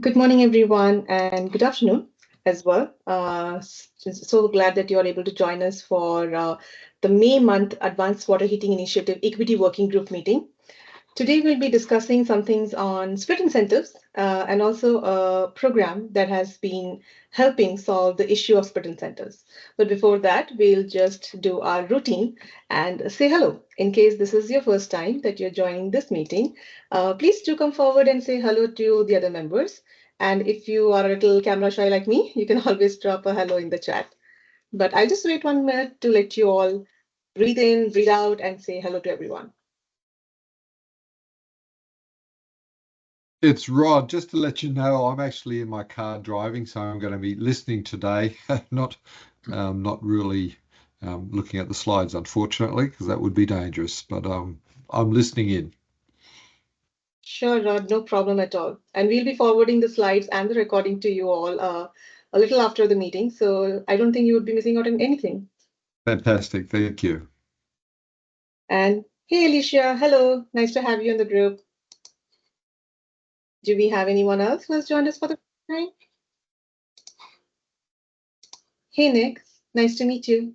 Good morning, everyone, and good afternoon as well. So glad that you are able to join us for the May month Advanced Water Heating Initiative Equity Working Group meeting. Today, we'll be discussing some things on split incentives and also a program that has been helping solve the issue of split incentives. But before that, we'll just do our routine and say hello. In case this is your first time that you're joining this meeting, please do come forward and say hello to the other members. And if you are a little camera shy like me, you can always drop a hello in the chat. But I'll just wait 1 minute to let you all breathe in, breathe out, and say hello to everyone. It's Rod. Just to let you know, I'm actually in my car driving, so I'm going to be listening today, not really looking at the slides, unfortunately, because that would be dangerous. But I'm listening in. Sure, Rod, no problem at all. And we'll be forwarding the slides and the recording to you all a little after the meeting. So I don't think you would be missing out on anything. Fantastic. Thank you. And hey, Alicia, hello. Nice to have you in the group. Do we have anyone else who has joined us for the first time? Hey, Nick. Nice to meet you.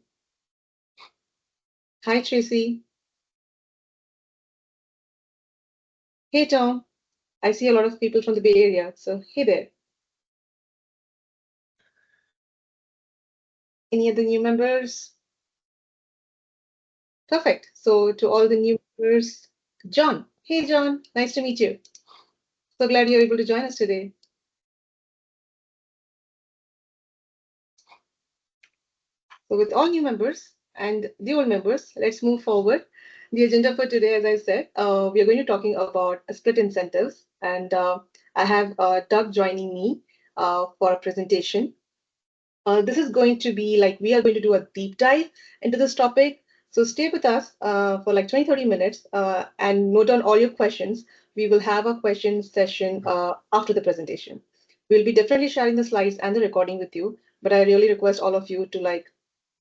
Hi, Tracy. Hey, Tom. I see a lot of people from the Bay Area. So hey there. Any other new members? Perfect. So to all the new members, John. Hey, John. Nice to meet you. So glad you're able to join us today. So with all new members and the old members, let's move forward. The agenda for today, as I said, we are going to be talking about split incentives. And I have Doug joining me for a presentation. This is going to be like, we are going to do a deep dive into this topic. So stay with us for like 20-30 minutes and note down all your questions. We will have a question session after the presentation. We'll be definitely sharing the slides and the recording with you, but I really request all of you to like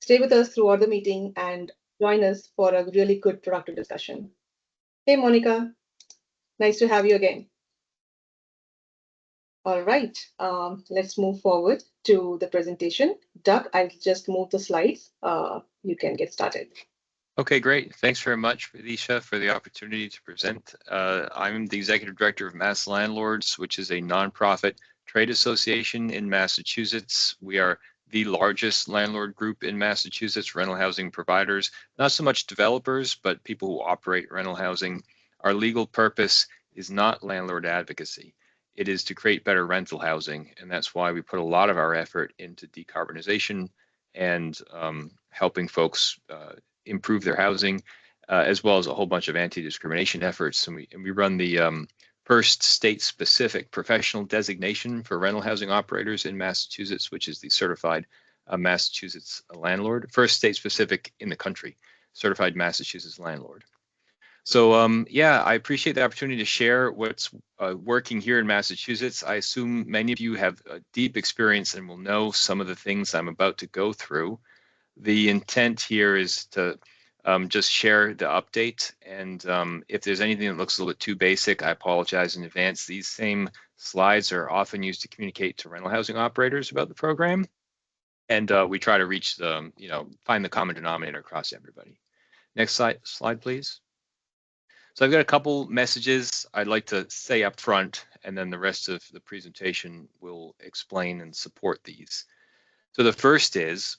stay with us throughout the meeting and join us for a really good productive discussion. Hey, Monica, nice to have you again. All right, let's move forward to the presentation. Doug, I'll just move the slides. You can get started. Okay, great. Thanks very much, Felicia, for the opportunity to present. I'm the Executive Director of MassLandlords, which is a nonprofit trade association in Massachusetts. We are the largest landlord group in Massachusetts, rental housing providers, not so much developers, but people who operate rental housing. Our legal purpose is not landlord advocacy. It is to create better rental housing, and that's why we put a lot of our effort into decarbonization and helping folks improve their housing, as well as a whole bunch of anti-discrimination efforts. And we run the first state-specific professional designation for rental housing operators in Massachusetts, which is the Certified Massachusetts Landlord. First state-specific in the country, Certified Massachusetts Landlord. So yeah, I appreciate the opportunity to share what's working here in Massachusetts. I assume many of you have a deep experience and will know some of the things I'm about to go through. The intent here is to just share the update, and if there's anything that looks a little bit too basic, I apologize in advance. These same slides are often used to communicate to rental housing operators about the program, and we try to reach the, find the common denominator across everybody. Next slide, please. So I've got a couple messages I'd like to say up front, and then the rest of the presentation will explain and support these. So the first is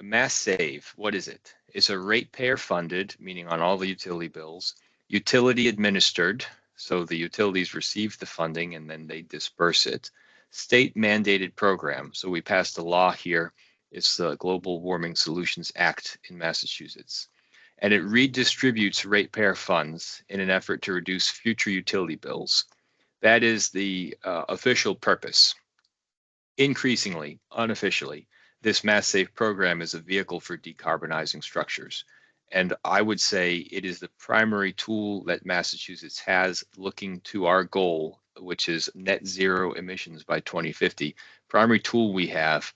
Mass Save. What is it? It's a ratepayer funded, meaning on all the utility bills, utility administered, so the utilities receive the funding and then they disperse it, state mandated program. So we passed a law here. It's the Global Warming Solutions Act in Massachusetts. And it redistributes ratepayer funds in an effort to reduce future utility bills. That is the official purpose. Increasingly, unofficially, this Mass Save program is a vehicle for decarbonizing structures. And I would say it is the primary tool that Massachusetts has looking to our goal, which is net zero emissions by 2050. Primary tool we have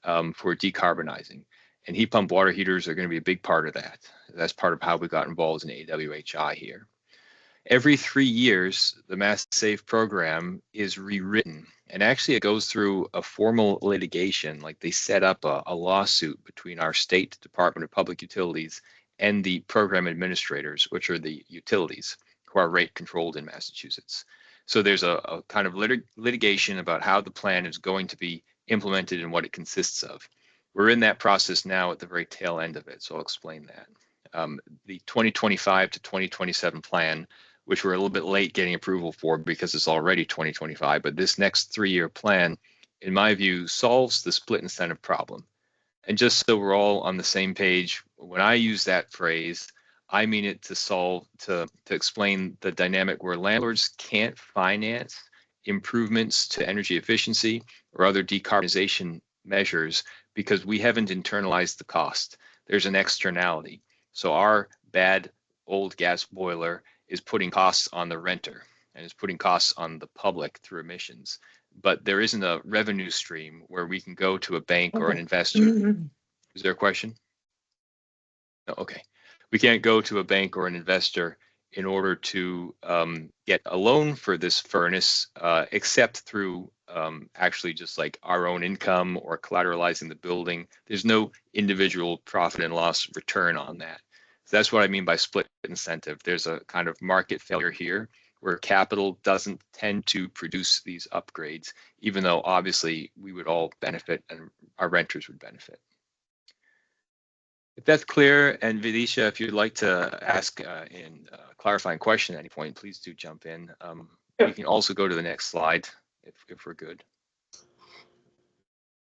for decarbonizing. And heat pump water heaters are going to be a big part of that. That's part of how we got involved in AWHI here. Every 3 years, the Mass Save program is rewritten. And actually, it goes through a formal litigation, like they set up a lawsuit between our state Department of Public Utilities and the program administrators, which are the utilities who are rate controlled in Massachusetts. So there's a kind of litigation about how the plan is going to be implemented and what it consists of. We're in that process now at the very tail end of it, so I'll explain that. The 2025 to 2027 plan, which we're a little bit late getting approval for because it's already 2025, but this next 3-year plan, in my view, solves the split incentive problem. And just so we're all on the same page, when I use that phrase, I mean it to explain the dynamic where landlords can't finance improvements to energy efficiency or other decarbonization measures because we haven't internalized the cost. There's an externality. So our bad old gas boiler is putting costs on the renter and is putting costs on the public through emissions. But there isn't a revenue stream where we can go to a bank or an investor. Is there a question? No, okay. We can't go to a bank or an investor in order to get a loan for this furnace, except through actually just like our own income or collateralizing the building. There's no individual profit and loss return on that. So that's what I mean by split incentive. There's a kind of market failure here where capital doesn't tend to produce these upgrades, even though obviously we would all benefit and our renters would benefit. If that's clear, and Vidisha, if you'd like to ask in clarifying question at any point, please do jump in. We can also go to the next slide if we're good.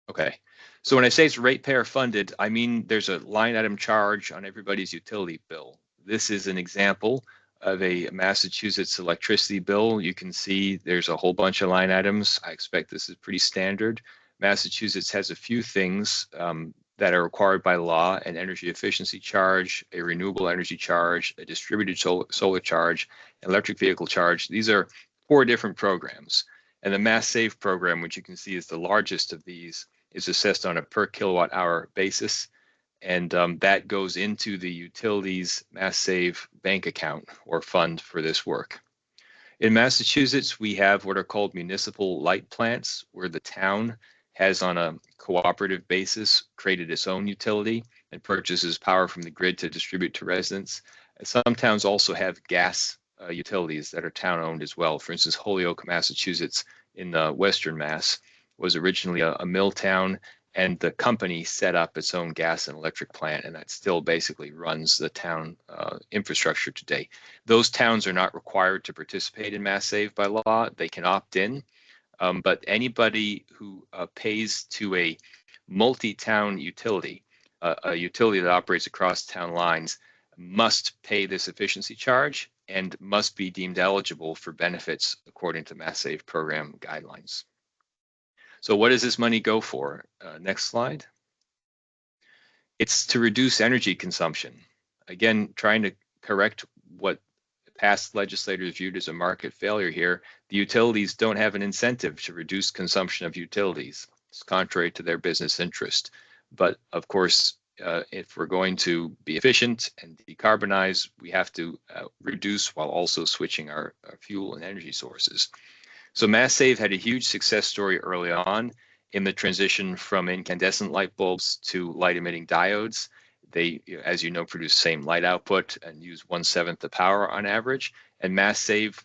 Okay, so when I say it's ratepayer funded, I mean there's a line item charge on everybody's utility bill. This is an example of a Massachusetts electricity bill. You can see there's a whole bunch of line items. I expect this is pretty standard. Massachusetts has a few things that are required by law: an energy efficiency charge, a renewable energy charge, a distributed solar charge, an electric vehicle charge. These are 4 different programs. And the Mass Save program, which you can see is the largest of these, is assessed on a per kilowatt hour basis. And that goes into the utilities Mass Save bank account or fund for this work. In Massachusetts, we have what are called municipal light plants, where the town has, on a cooperative basis, created its own utility and purchases power from the grid to distribute to residents. Some towns also have gas utilities that are town-owned as well. For instance, Holyoke, Massachusetts, in Western Mass, was originally a mill town, and the company set up its own gas and electric plant, and that still basically runs the town infrastructure today. Those towns are not required to participate in Mass Save by law. They can opt in. But anybody who pays to a multi-town utility, a utility that operates across town lines, must pay this efficiency charge and must be deemed eligible for benefits according to Mass Save program guidelines. So what does this money go for? Next slide. It's to reduce energy consumption. Again, trying to correct what past legislators viewed as a market failure here. The utilities don't have an incentive to reduce consumption of utilities. It's contrary to their business interest. But of course, if we're going to be efficient and decarbonize, we have to reduce while also switching our fuel and energy sources. So Mass Save had a huge success story early on in the transition from incandescent light bulbs to light emitting diodes. They, as you know, produce same light output and use 1/7 the power on average. And Mass Save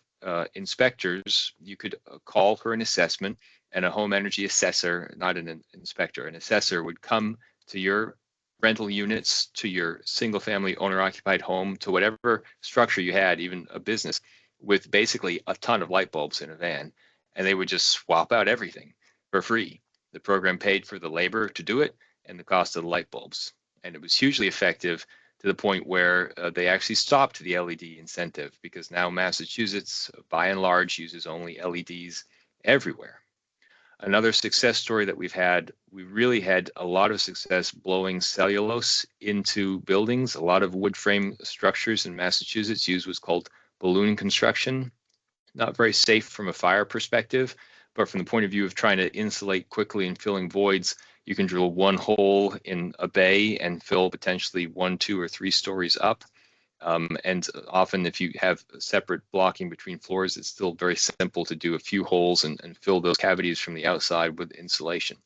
inspectors, you could call for an assessment, and a home energy assessor, not an inspector, an assessor would come to your rental units, to your single family owner occupied home, to whatever structure you had, even a business, with basically a ton of light bulbs in a van, and they would just swap out everything for free. The program paid for the labor to do it and the cost of the light bulbs. And it was hugely effective to the point where they actually stopped the LED incentive, because now Massachusetts, by and large, uses only LEDs everywhere. Another success story that we've had, we really had a lot of success blowing cellulose into buildings. A lot of wood frame structures in Massachusetts use what's called balloon construction. Not very safe from a fire perspective, but from the point of view of trying to insulate quickly and filling voids, you can drill one hole in a bay and fill potentially 1, 2, or 3 stories up. And often if you have separate blocking between floors, it's still very simple to do a few holes and fill those cavities from the outside with insulation.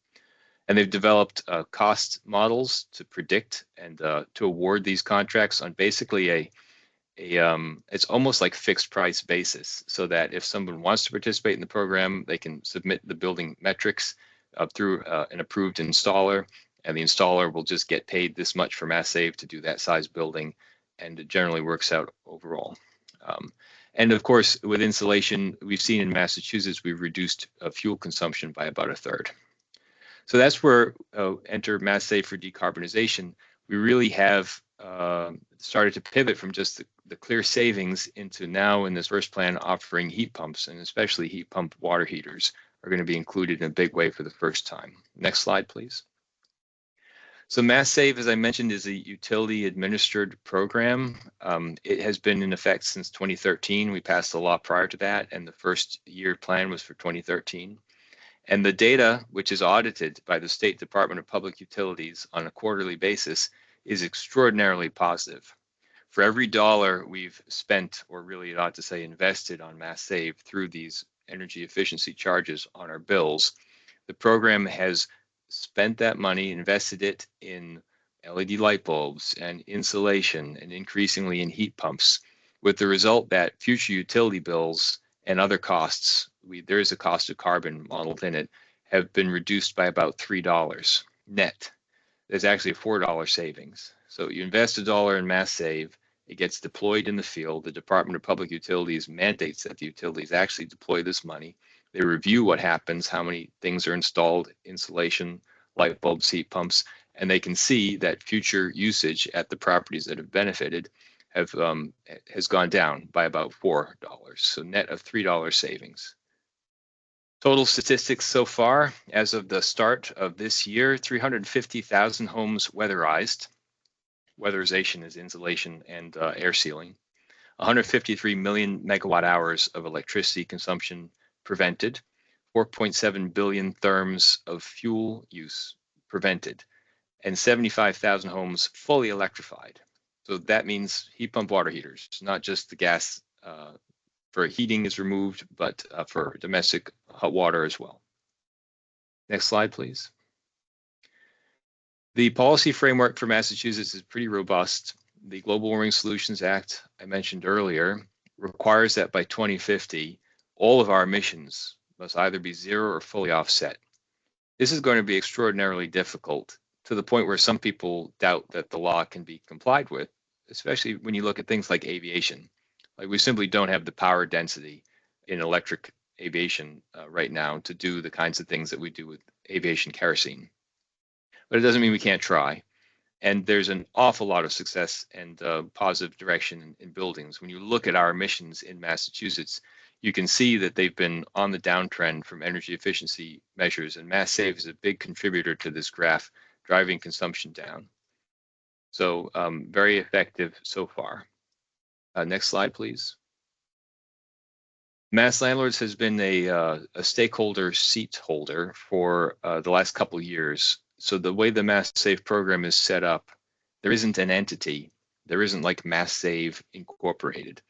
And they've developed cost models to predict and to award these contracts on basically it's almost like fixed price basis, so that if someone wants to participate in the program, they can submit the building metrics through an approved installer, and the installer will just get paid this much for mass save to do that size building, and it generally works out overall. And of course, with insulation, we've seen in Massachusetts, we've reduced fuel consumption by about a third. So that's where enter mass save for decarbonization. We really have started to pivot from just the clear savings into now in this first plan offering heat pumps, and especially heat pump water heaters are going to be included in a big way for the first time. Next slide, please. So Mass Save, as I mentioned, is a utility administered program. It has been in effect since 2013. We passed a law prior to that, and the first year plan was for 2013. And the data, which is audited by the State Department of Public Utilities on a quarterly basis, is extraordinarily positive. For every dollar we've spent, or really ought to say invested on Mass Save through these energy efficiency charges on our bills, the program has spent that money, invested it in LED light bulbs and insulation and increasingly in heat pumps, with the result that future utility bills and other costs, there is a cost of carbon modeled in it, have been reduced by about $3 net. There's actually a $4 savings. So you invest $1 in Mass Save, it gets deployed in the field. The Department of Public Utilities mandates that the utilities actually deploy this money. They review what happens, how many things are installed, insulation, light bulbs, heat pumps, and they can see that future usage at the properties that have benefited has gone down by about $4. So net of $3 savings. Total statistics so far, as of the start of this year, 350,000 homes weatherized. Weatherization is insulation and air sealing. 153 million megawatt hours of electricity consumption prevented. 4.7 billion therms of fuel use prevented. And 75,000 homes fully electrified. So that means heat pump water heaters, not just the gas for heating is removed, but for domestic hot water as well. Next slide, please. The policy framework for Massachusetts is pretty robust. The Global Warming Solutions Act I mentioned earlier requires that by 2050, all of our emissions must either be zero or fully offset. This is going to be extraordinarily difficult, to the point where some people doubt that the law can be complied with, especially when you look at things like aviation. Like, we simply don't have the power density in electric aviation right now to do the kinds of things that we do with aviation kerosene. But it doesn't mean we can't try. And there's an awful lot of success and positive direction in buildings. When you look at our emissions in Massachusetts, you can see that they've been on the downtrend from energy efficiency measures, and Mass Save is a big contributor to this graph, driving consumption down. So very effective so far. Next slide, please. MassLandlords has been a stakeholder seat holder for the last couple of years. So the way the Mass Save program is set up, there isn't an entity. There isn't like Mass Save Incorporated.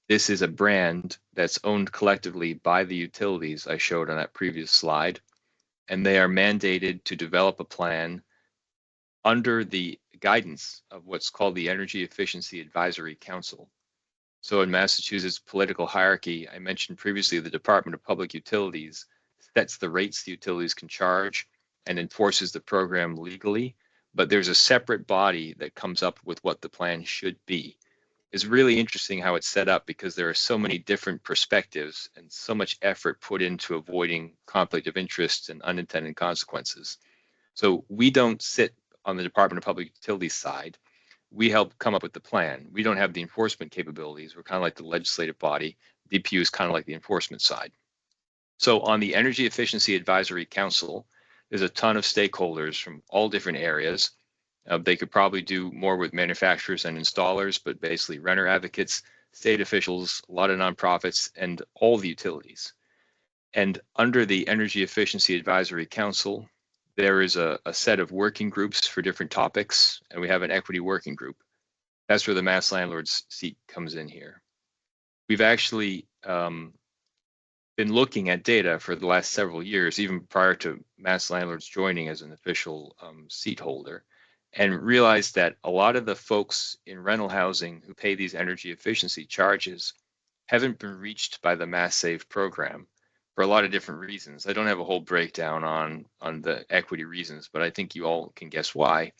This is a brand that's owned collectively by the utilities I showed on that previous slide, and they are mandated to develop a plan under the guidance of what's called the Energy Efficiency Advisory Council. So in Massachusetts political hierarchy, I mentioned previously, the Department of Public Utilities sets the rates the utilities can charge and enforces the program legally, but there's a separate body that comes up with what the plan should be. It's really interesting how it's set up, because there are so many different perspectives and so much effort put into avoiding conflict of interest and unintended consequences. So we don't sit on the Department of Public Utilities side. We help come up with the plan. We don't have the enforcement capabilities. We're kind of like the legislative body. DPU is kind of like the enforcement side. So on the Energy Efficiency Advisory Council, there's a ton of stakeholders from all different areas. They could probably do more with manufacturers and installers, but basically renter advocates, state officials, a lot of nonprofits, and all the utilities. And under the Energy Efficiency Advisory Council, there is a set of working groups for different topics, and we have an equity working group. That's where the mass landlords seat comes in here. We've actually been looking at data for the last several years, even prior to mass landlords joining as an official seat holder, and realized that a lot of the folks in rental housing who pay these energy efficiency charges haven't been reached by the MassSave program for a lot of different reasons. I don't have a whole breakdown on the equity reasons, but I think you all can guess why.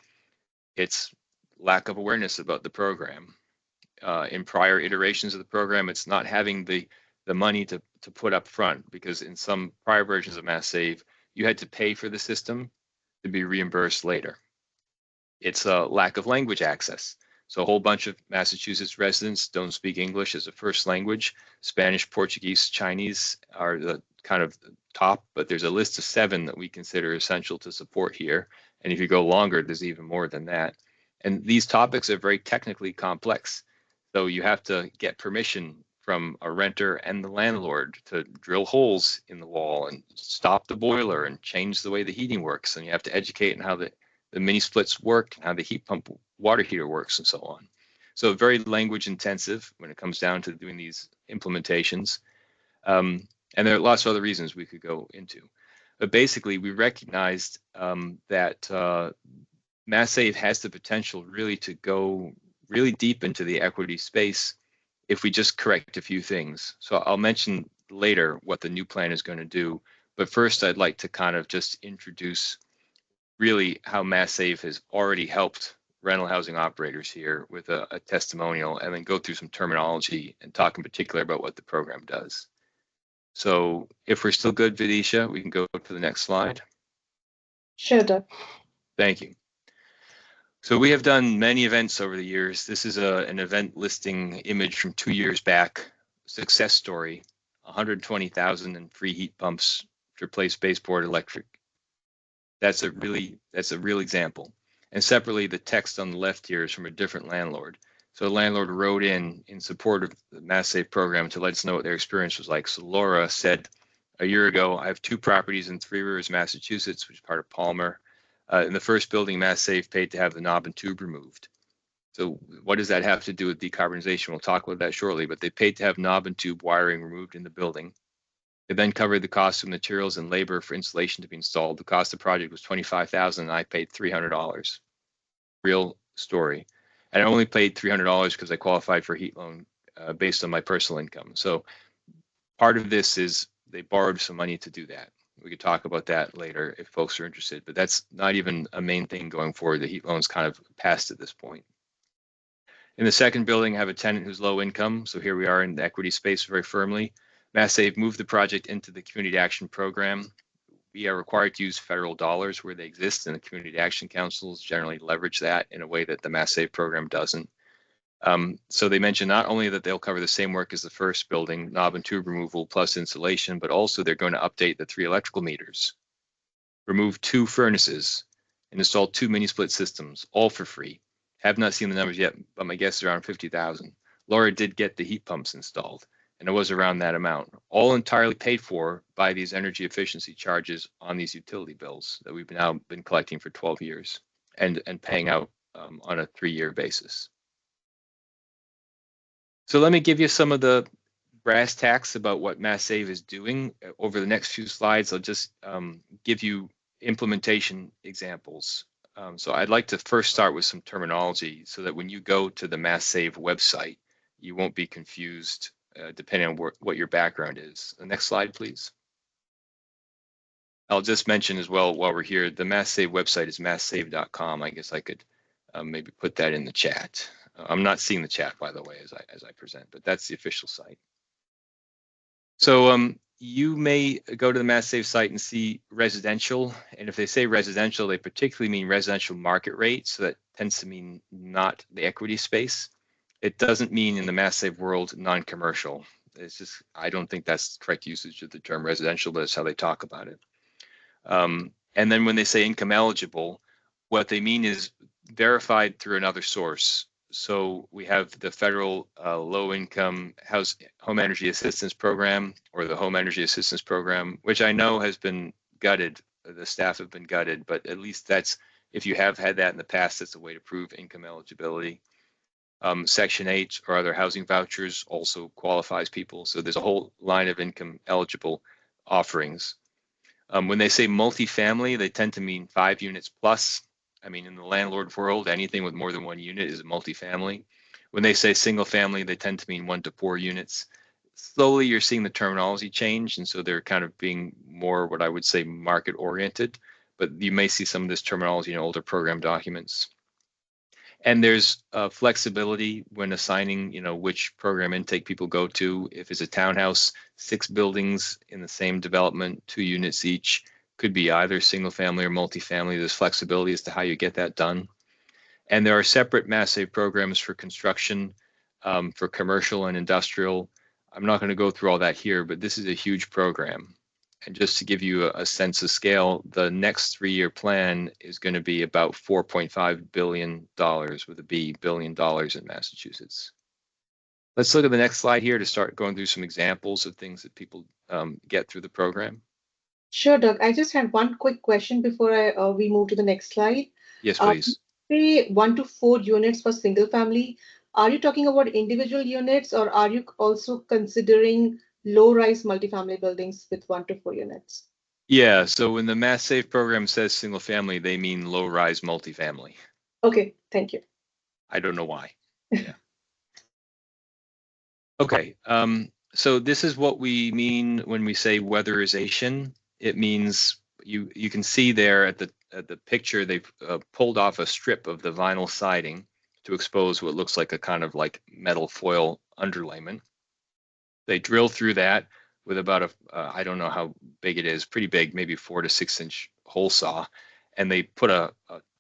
It's lack of awareness about the program. In prior iterations of the program, it's not having the money to put up front, because in some prior versions of MassSave, you had to pay for the system to be reimbursed later. It's a lack of language access. So a whole bunch of Massachusetts residents don't speak English as a first language. Spanish, Portuguese, Chinese are the kind of top, but there's a list of 7 that we consider essential to support here. And if you go longer, there's even more than that. And these topics are very technically complex. So you have to get permission from a renter and the landlord to drill holes in the wall and stop the boiler and change the way the heating works. And you have to educate on how the mini splits work and how the heat pump water heater works and so on. So very language intensive when it comes down to doing these implementations. And there are lots of other reasons we could go into. But basically, we recognized that MassSave has the potential really to go really deep into the equity space if we just correct a few things. So I'll mention later what the new plan is going to do. But first, I'd like to kind of just introduce really how MassSave has already helped rental housing operators here with a testimonial, and then go through some terminology and talk in particular about what the program does. So if we're still good, Vidisha, we can go to the next slide. Sure, Doug. Thank you. So we have done many events over the years. This is an event listing image from 2 years back, success story, 120,000 in free heat pumps to replace baseboard electric. That's a real example. And separately, the text on the left here is from a different landlord. So a landlord wrote in support of the MassSave program to let us know what their experience was like. So Laura said, a year ago, I have 2 properties in Three Rivers, Massachusetts, which is part of Palmer. In the first building, MassSave paid to have the knob and tube removed. So what does that have to do with decarbonization? We'll talk about that shortly, but they paid to have knob and tube wiring removed in the building. They then covered the cost of materials and labor for installation to be installed. The cost of the project was $25,000 and I paid $300. Real story. And I only paid $300 because I qualified for a heat loan based on my personal income. So part of this is they borrowed some money to do that. We could talk about that later if folks are interested, but that's not even a main thing going forward. The heat loan's kind of passed at this point. In the second building, I have a tenant who's low income. So here we are in the equity space very firmly. MassSave moved the project into the Community Action Program. We are required to use federal dollars where they exist, and the Community Action Councils generally leverage that in a way that the MassSave program doesn't. So they mentioned not only that they'll cover the same work as the first building, knob and tube removal plus insulation, but also they're going to update the 3 electrical meters, remove 2 furnaces, and install 2 mini split systems, all for free. Have not seen the numbers yet, but my guess is around 50,000. Laura did get the heat pumps installed, and it was around that amount, all entirely paid for by these energy efficiency charges on these utility bills that we've now been collecting for 12 years and paying out on a 3-year basis. So let me give you some of the brass tacks about what MassSave is doing. Over the next few slides, I'll just give you implementation examples. So I'd like to first start with some terminology so that when you go to the MassSave website, you won't be confused depending on what your background is. The next slide, please. I'll just mention as well while we're here, the MassSave website is masssave.com. I guess I could maybe put that in the chat. I'm not seeing the chat, by the way, as I present, but that's the official site. So you may go to the MassSave site and see residential, and if they say residential, they particularly mean residential market rate, so that tends to mean not the equity space. It doesn't mean in the MassSave world non-commercial. It's just, I don't think that's the correct usage of the term residential, but it's how they talk about it. And then when they say income eligible, what they mean is verified through another source. So we have the federal low income home energy assistance program, or the home energy assistance program, which I know has been gutted. The staff have been gutted, but at least that's, if you have had that in the past, that's a way to prove income eligibility. Section 8 or other housing vouchers also qualifies people. So there's a whole line of income eligible offerings. When they say multifamily, they tend to mean 5 units plus. I mean, in the landlord world, anything with more than 1 unit is a multifamily. When they say single family, they tend to mean 1 to 4 units. Slowly, you're seeing the terminology change, and so they're kind of being more what I would say market oriented. But you may see some of this terminology in older program documents. And there's flexibility when assigning, which program intake people go to. If it's a townhouse, 6 buildings in the same development, 2 units each, could be either single family or multifamily. There's flexibility as to how you get that done. And there are separate Mass Save programs for construction, for commercial and industrial. I'm not going to go through all that here, but this is a huge program. And just to give you a sense of scale, the next 3-year plan is going to be about $4.5 billion with a B, billion dollars in Massachusetts. Let's look at the next slide here to start going through some examples of things that people get through the program. Sure, Doug. I just had one quick question before we move to the next slide. Yes, please. Say 1 to 4 units for single family. Are you talking about individual units, or are you also considering low-rise multifamily buildings with 1 to 4 units? Yeah, so when the Mass Save program says single family, they mean low-rise multifamily. Okay, thank you. I don't know why. Yeah. Okay, so this is what we mean when we say weatherization. It means you can see there at the picture they've pulled off a strip of the vinyl siding to expose what looks like a kind of like metal foil underlayment. They drill through that with about a I don't know how big it is, pretty big, maybe 4 to 6 inch hole saw, and they put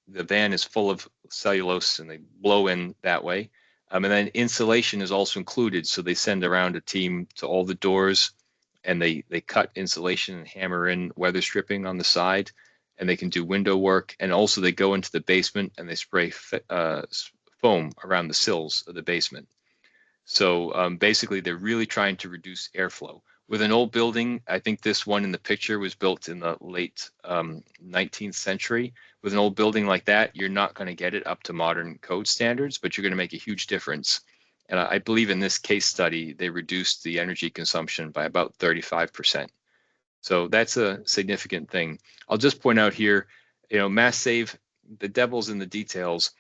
the van is full of cellulose and they blow in that way. And then insulation is also included. So they send around a team to all the doors and they cut insulation and hammer in weather stripping on the side, and they can do window work. And also they go into the basement and they spray foam around the sills of the basement. So basically they're really trying to reduce airflow. With an old building, I think this one in the picture was built in the late 19th century. With an old building like that, you're not going to get it up to modern code standards, but you're going to make a huge difference. And I believe in this case study, they reduced the energy consumption by about 35%. So that's a significant thing. I'll just point out here, Mass Save, the devil's in the details.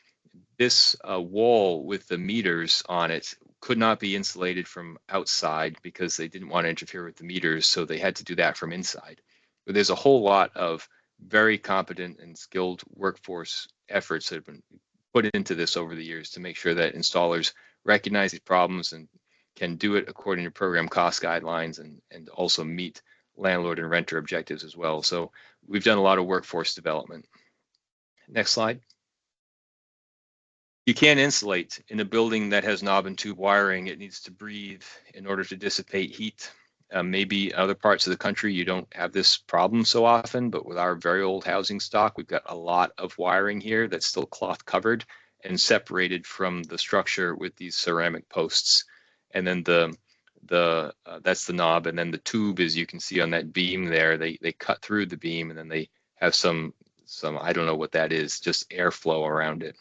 This wall with the meters on it could not be insulated from outside because they didn't want to interfere with the meters, so they had to do that from inside. But there's a whole lot of very competent and skilled workforce efforts that have been put into this over the years to make sure that installers recognize these problems and can do it according to program cost guidelines and also meet landlord and renter objectives as well. So we've done a lot of workforce development. Next slide. You can't insulate in a building that has knob and tube wiring. It needs to breathe in order to dissipate heat. Maybe other parts of the country you don't have this problem so often, but with our very old housing stock, we've got a lot of wiring here that's still cloth covered and separated from the structure with these ceramic posts. And then that's the knob, and then the tube, as you can see on that beam there, they cut through the beam, and then they have some I don't know what that is, just airflow around it.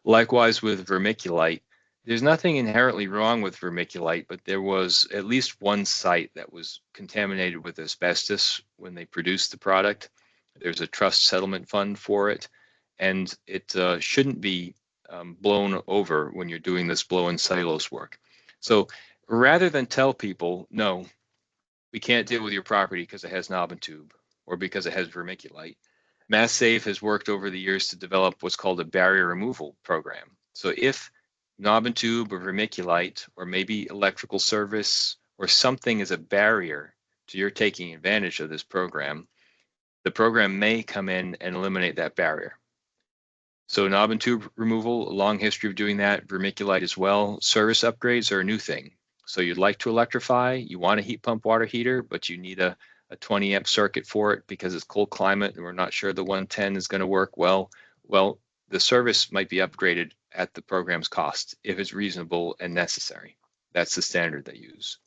Likewise with vermiculite, there's nothing inherently wrong with vermiculite, but there was at least one site that was contaminated with asbestos when they produced the product. There's a trust settlement fund for it, and it shouldn't be blown over when you're doing this blow-in cellulose work. So rather than tell people, no, we can't deal with your property because it has knob and tube or because it has vermiculite, Mass Save has worked over the years to develop what's called a barrier removal program. So if knob and tube or vermiculite or maybe electrical service or something is a barrier to your taking advantage of this program, the program may come in and eliminate that barrier. So knob and tube removal, a long history of doing that, vermiculite as well. Service upgrades are a new thing. So you'd like to electrify, you want a heat pump water heater, but you need a 20 amp circuit for it because it's cold climate and we're not sure the 110 is going to work well. Well, the service might be upgraded at the program's cost if it's reasonable and necessary. That's the standard they use.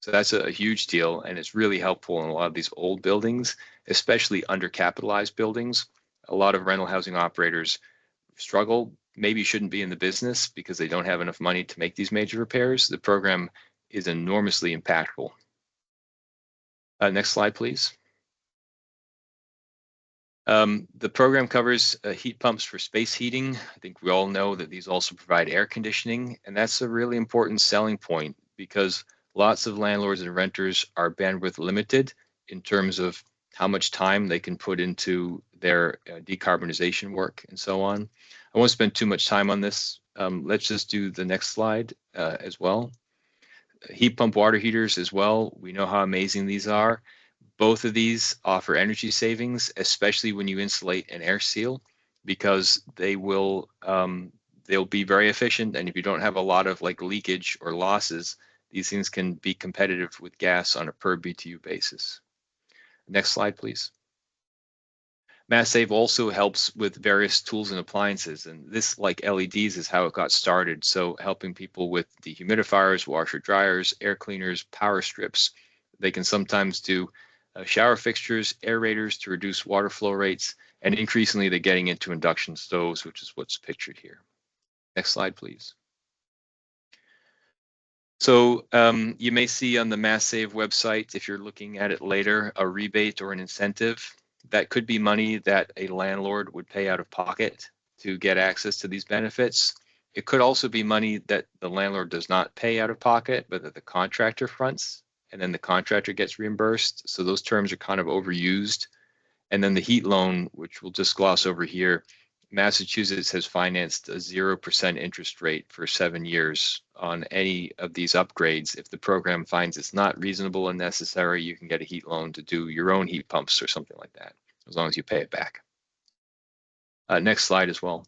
So that's a huge deal, and it's really helpful in a lot of these old buildings, especially undercapitalized buildings. A lot of rental housing operators struggle maybe shouldn't be in the business because they don't have enough money to make these major repairs, the program is enormously impactful. Next slide, please. The program covers heat pumps for space heating. I think we all know that these also provide air conditioning, and that's a really important selling point because lots of landlords and renters are bandwidth limited in terms of how much time they can put into their decarbonization work and so on. I won't spend too much time on this. Let's just do the next slide as well. Heat pump water heaters as well. We know how amazing these are. Both of these offer energy savings, especially when you insulate and air seal, because they will they'll be very efficient. And if you don't have a lot of like leakage or losses, these things can be competitive with gas on a per BTU basis. Next slide, please. MassSave also helps with various tools and appliances, and this, like LEDs, is how it got started. So helping people with dehumidifiers, washer dryers, air cleaners, power strips. They can sometimes do shower fixtures, aerators to reduce water flow rates, and increasingly they're getting into induction stoves, which is what's pictured here. Next slide, please. So you may see on the MassSave website, if you're looking at it later, a rebate or an incentive. That could be money that a landlord would pay out of pocket to get access to these benefits. It could also be money that the landlord does not pay out of pocket, but that the contractor fronts, and then the contractor gets reimbursed. So those terms are kind of overused. And then the heat loan, which we'll just gloss over here, Massachusetts has financed a 0% interest rate for 7 years on any of these upgrades. If the program finds it's not reasonable and necessary, you can get a heat loan to do your own heat pumps or something like that, as long as you pay it back. Next slide as well.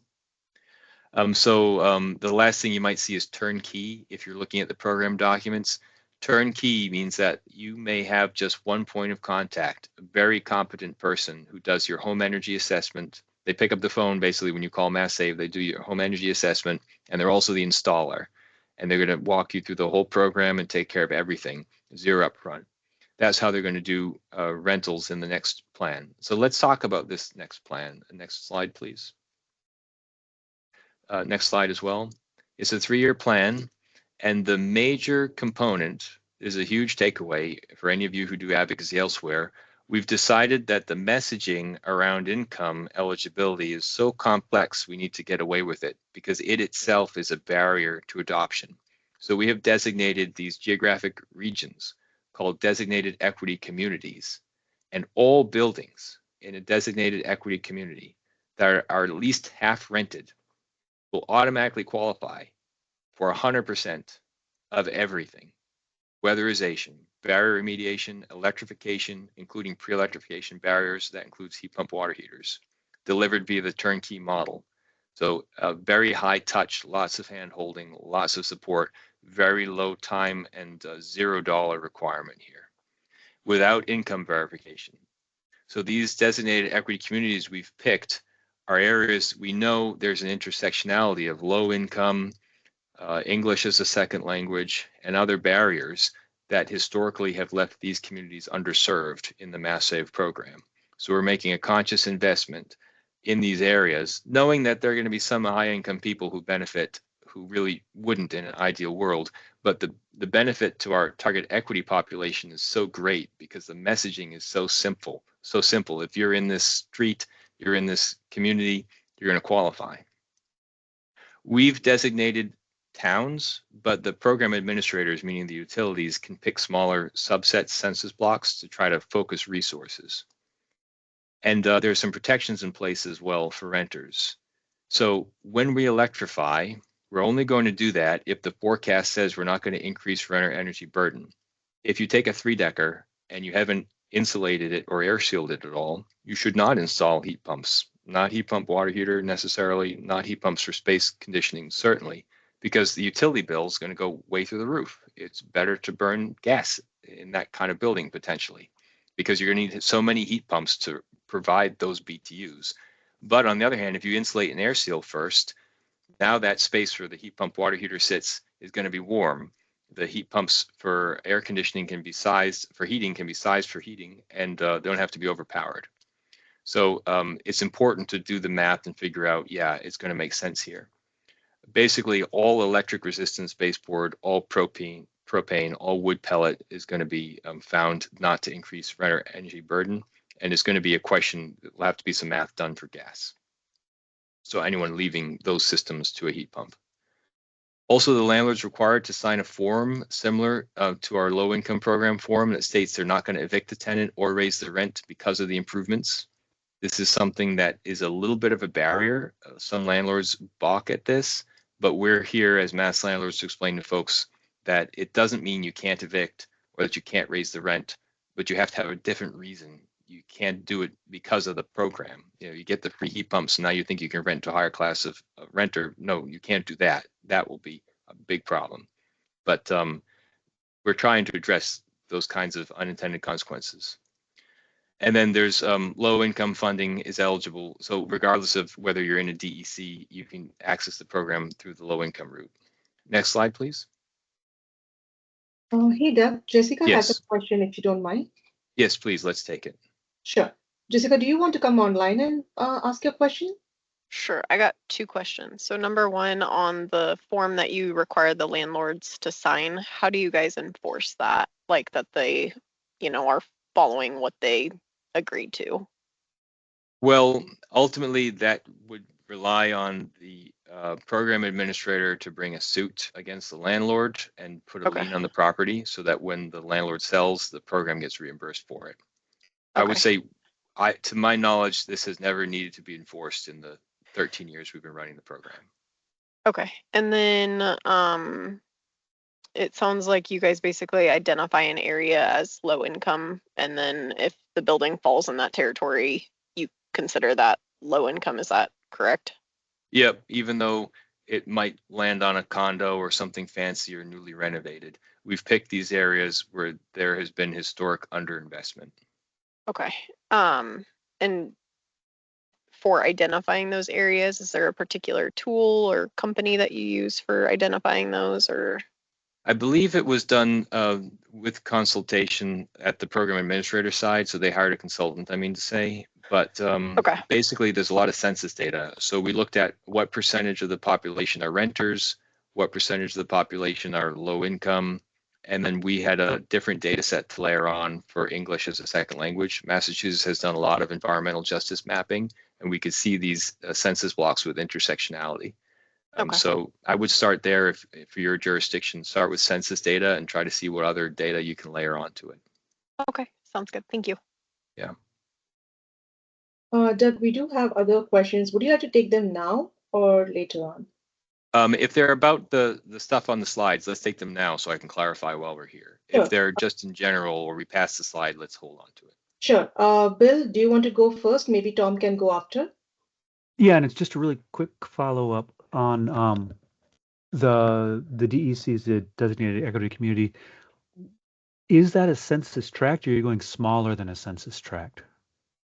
The last thing you might see is turnkey. If you're looking at the program documents, turnkey means that you may have just one point of contact, a very competent person who does your home energy assessment. They pick up the phone basically when you call MassSave, they do your home energy assessment, and they're also the installer. And they're going to walk you through the whole program and take care of everything, zero upfront. That's how they're going to do rentals in the next plan. So let's talk about this next plan. Next slide, please. Next slide as well. It's a 3-year plan, and the major component is a huge takeaway for any of you who do advocacy elsewhere. We've decided that the messaging around income eligibility is so complex we need to get away with it because it itself is a barrier to adoption. So we have designated these geographic regions called designated equity communities, and all buildings in a designated equity community that are at least half rented will automatically qualify for 100% of everything: weatherization, barrier remediation, electrification, including pre-electrification barriers, that includes heat pump water heaters, delivered via the turnkey model. So very high touch, lots of hand holding, lots of support, very low time and $0 requirement here, without income verification. So these designated equity communities we've picked are areas we know there's an intersectionality of low income, English as a second language, and other barriers that historically have left these communities underserved in the MassSave program. So we're making a conscious investment in these areas, knowing that there are going to be some high-income people who benefit who really wouldn't in an ideal world, but the benefit to our target equity population is so great because the messaging is so simple. So simple. If you're in this street, you're in this community, you're going to qualify. We've designated towns, but the program administrators, meaning the utilities, can pick smaller subset census blocks to try to focus resources. And there's some protections in place as well for renters. So when we electrify, we're only going to do that if the forecast says we're not going to increase renter energy burden. If you take a 3-decker and you haven't insulated it or air sealed it at all, you should not install heat pumps. Not heat pump water heater necessarily, not heat pumps for space conditioning, certainly, because the utility bill is going to go way through the roof. It's better to burn gas in that kind of building potentially, because you're going to need so many heat pumps to provide those BTUs. But on the other hand, if you insulate and air seal first, now that space where the heat pump water heater sits is going to be warm. The heat pumps for air conditioning can be sized for heating, and don't have to be overpowered. So it's important to do the math and figure out, yeah, it's going to make sense here. basically all electric resistance baseboard, all propane, all wood pellet is going to be found not to increase renter energy burden. And it's going to be a question, there'll have to be some math done for gas. So anyone leaving those systems to a heat pump. Also, the landlord's required to sign a form similar to our low income program form that states they're not going to evict the tenant or raise the rent because of the improvements. This is something that is a little bit of a barrier. Some landlords balk at this, but we're here as mass landlords to explain to folks that it doesn't mean you can't evict or that you can't raise the rent, but you have to have a different reason. You can't do it because of the program. You know, you get the free heat pumps, and now you think you can rent to a higher class of renter. No, you can't do that. That will be a big problem. But we're trying to address those kinds of unintended consequences. And then there's low income funding is eligible. So regardless of whether you're in a DEC, you can access the program through the low income route. Next slide, please. Hey, Doug, Jessica has a Yes. question, if you don't mind. Yes, please, let's take it. Sure. Jessica, do you want to come online and ask your question? Sure. I got two questions. So number one, on the form that you require the landlords to sign, how do you guys enforce that? Like that they, are following what they agreed to? Well, ultimately, that would rely on the program administrator to bring a suit against the landlord and put a Okay. lien on the property so that when the landlord sells, the program gets reimbursed for it. I would Okay. say, to my knowledge, this has never needed to be enforced in the 13 years we've been running the program. Okay. And then it sounds like you guys basically identify an area as low income, and then if the building falls in that territory, you consider that low income. Is that correct? Yep, even though it might land on a condo or something fancy or newly renovated, we've picked these areas where there has been historic underinvestment. Okay. And for identifying those areas, is there a particular tool or company that you use for identifying those, or? I believe it was done with consultation at the program administrator side, so they hired a consultant, I mean to say. But Okay. basically, there's a lot of census data. So we looked at what percentage of the population are renters, what percentage of the population are low income, and then we had a different data set to layer on for English as a second language. Massachusetts has done a lot of environmental justice mapping, and we could see these census blocks with intersectionality. Okay. So I would start there if for your jurisdiction, start with census data and try to see what other data you can layer onto it. Okay. Sounds good. Thank you. Yeah. Doug, we do have other questions. Would you like to take them now or later on? If they're about the stuff on the slides, let's take them now so I can clarify while we're here. Sure. If they're just in general or we pass the slide, let's hold on to it. Sure. Bill, do you want to go first? Maybe Tom can go after. Yeah, and it's just a really quick follow-up on the DECs, the designated equity community. Is that a census tract, or are you going smaller than a census tract?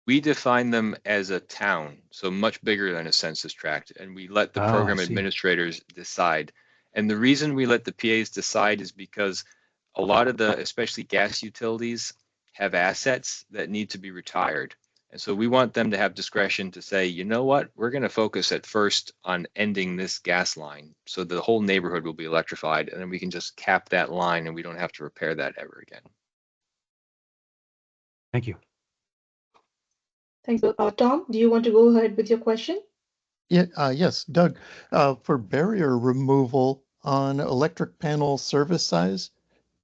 We define them as a town, so much bigger than a census tract, and we let the program administrators decide. And the reason we let the PAs decide is because a lot of the, especially gas utilities, have assets that need to be retired. And so we want them to have discretion to say, you know what, we're going to focus at first on ending this gas line so the whole neighborhood will be electrified, and then we can just cap that line and we don't have to repair that ever again. Thank you. Thanks, Bill. Tom, do you want to go ahead with your question? Yeah, yes, Doug, for barrier removal on electric panel service size,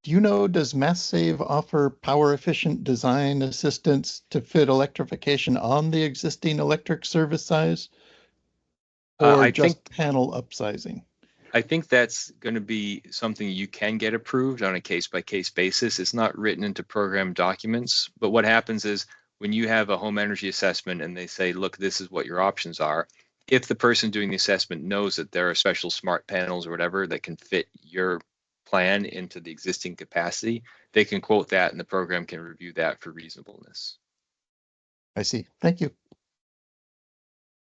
do you know, does MassSave offer power efficient design assistance to fit electrification on the existing electric service size, or I just think panel upsizing? I think that's going to be something you can get approved on a case-by-case basis. It's not written into program documents, but what happens is when you have a home energy assessment and they say, look, this is what your options are, if the person doing the assessment knows that there are special smart panels or whatever that can fit your plan into the existing capacity, they can quote that and the program can review that for reasonableness. I see. Thank you.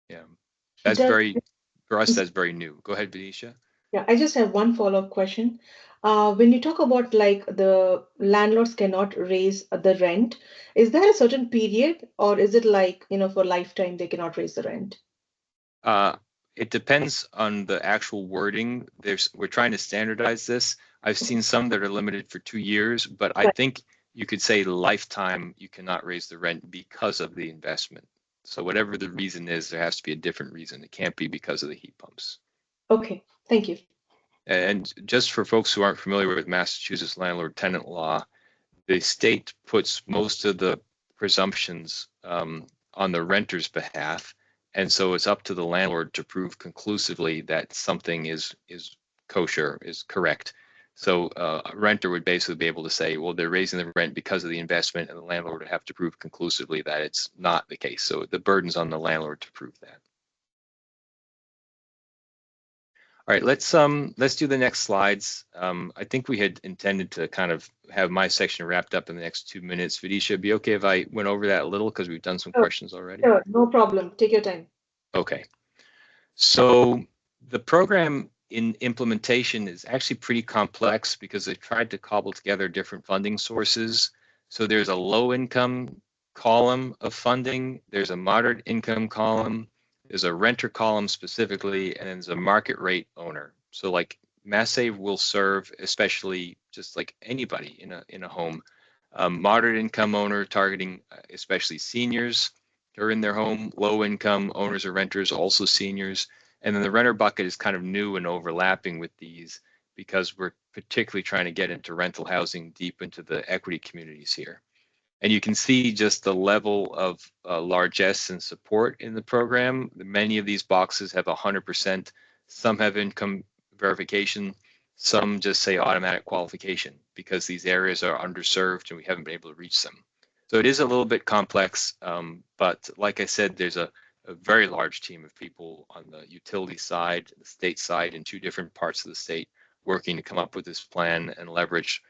Yeah, that's Doug, for us, that's very new. Go ahead, Venetia. Yeah, I just have one follow-up question. When you talk about like the landlords cannot raise the rent, is there a certain period or is it like, for lifetime they cannot raise the rent? It depends on the actual wording. We're trying to standardize this. I've seen some that are limited for 2 years, but I think you could say lifetime you cannot raise the rent because of the investment. So whatever the reason is, there has to be a different reason. It can't be because of the heat pumps. Okay, thank you. And just for folks who aren't familiar with Massachusetts landlord-tenant law, the state puts most of the presumptions on the renter's behalf, and so it's up to the landlord to prove conclusively that something is kosher, is correct. So a renter would basically be able to say, well, they're raising the rent because of the investment, and the landlord would have to prove conclusively that it's not the case. So the burden's on the landlord to prove that. All right, let's do the next slides. I think we had intended to kind of have my section wrapped up in the next 2 minutes. Vidisha, be okay if I went over that a little because we've done some questions already? Sure, no problem. Take your time. Okay. So the program in implementation is actually pretty complex because they tried to cobble together different funding sources. So there's a low income column of funding, there's a moderate income column, there's a renter column specifically, and then there's a market rate owner. So like MassSave will serve, especially just like anybody in a home, moderate income owner targeting especially seniors who are in their home, low income owners or renters, also seniors. And then the renter bucket is kind of new and overlapping with these because we're particularly trying to get into rental housing deep into the equity communities here. And you can see just the level of largesse and support in the program. Many of these boxes have 100%. Some have income verification. Some just say automatic qualification because these areas are underserved and we haven't been able to reach them. So it is a little bit complex, but like I said, there's a very large team of people on the utility side, the state side, in 2 different parts of the state working to come up with this plan and leverage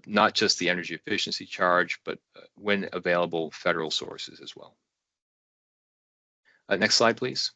not just the energy efficiency charge, but when available, federal sources as well. Next slide, please.